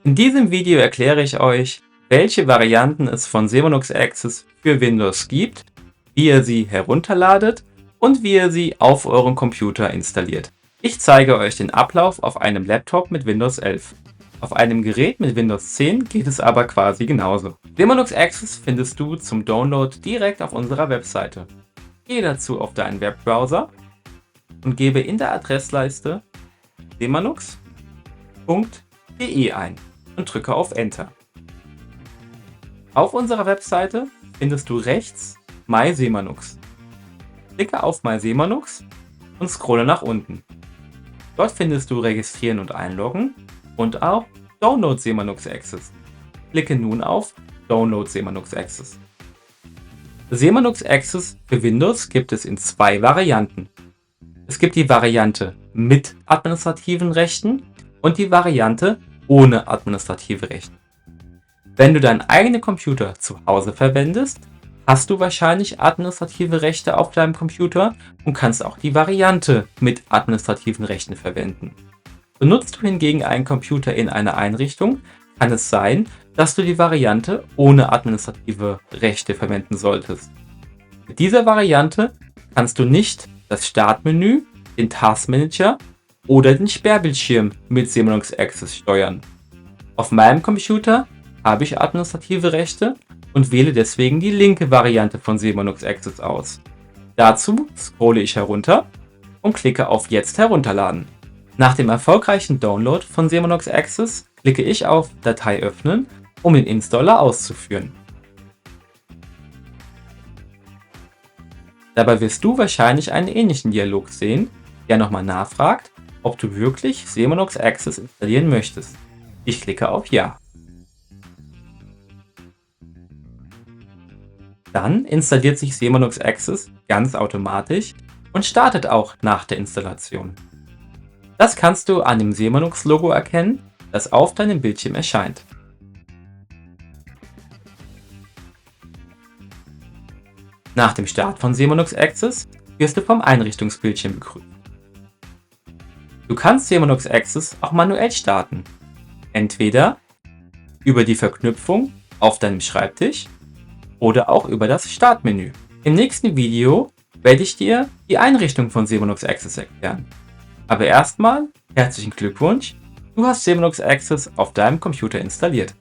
In diesem Video erkläre ich euch, welche Varianten es von Semonux Access für Windows gibt, wie ihr sie herunterladet und wie ihr sie auf euren Computer installiert. Ich zeige euch den Ablauf auf einem Laptop mit Windows 11. Auf einem Gerät mit Windows 10 geht es aber quasi genauso. Semonux Access findest du zum Download direkt auf unserer Webseite. Gehe dazu auf deinen Webbrowser und gebe in der Adressleiste semonux.de ein und drücke auf Enter. Auf unserer Webseite findest du rechts My Semonux. Klicke auf My Semonux und scrolle nach unten. Dort findest du Registrieren und Einloggen und auch Download Semonux Access. Klicke nun auf Download Semonux Access. Semonux Access für Windows gibt es in zwei Varianten. Es gibt die Variante mit administrativen Rechten und die Variante ohne administrative Rechte. Wenn du deinen eigenen Computer zu Hause verwendest, hast du wahrscheinlich administrative Rechte auf deinem Computer und kannst auch die Variante mit administrativen Rechten verwenden. Benutzt du hingegen einen Computer in einer Einrichtung, kann es sein, dass du die Variante ohne administrative Rechte verwenden solltest. Mit dieser Variante kannst du nicht das Startmenü, den Taskmanager oder den Sperrbildschirm mit Semonux Access steuern. Auf meinem Computer habe ich administrative Rechte und wähle deswegen die linke Variante von Semonux Access aus. Dazu scrolle ich herunter und klicke auf Jetzt herunterladen. Nach dem erfolgreichen Download von Semonux Access klicke ich auf Datei öffnen, um den Installer auszuführen. Dabei wirst du wahrscheinlich einen ähnlichen Dialog sehen, der nochmal nachfragt, ob du wirklich Semonux Access installieren möchtest. Ich klicke auf Ja. Dann installiert sich Semonux Access ganz automatisch und startet auch nach der Installation. Das kannst du an dem Semonux-Logo erkennen, das auf deinem Bildschirm erscheint. Nach dem Start von Semonux Access wirst du vom Einrichtungsbildschirm begrüßt. Du kannst Semonux Access auch manuell starten, entweder über die Verknüpfung auf deinem Schreibtisch oder auch über das Startmenü. Im nächsten Video werde ich dir die Einrichtung von Semonux Access erklären. Aber erstmal herzlichen Glückwunsch, du hast Semonux Access auf deinem Computer installiert.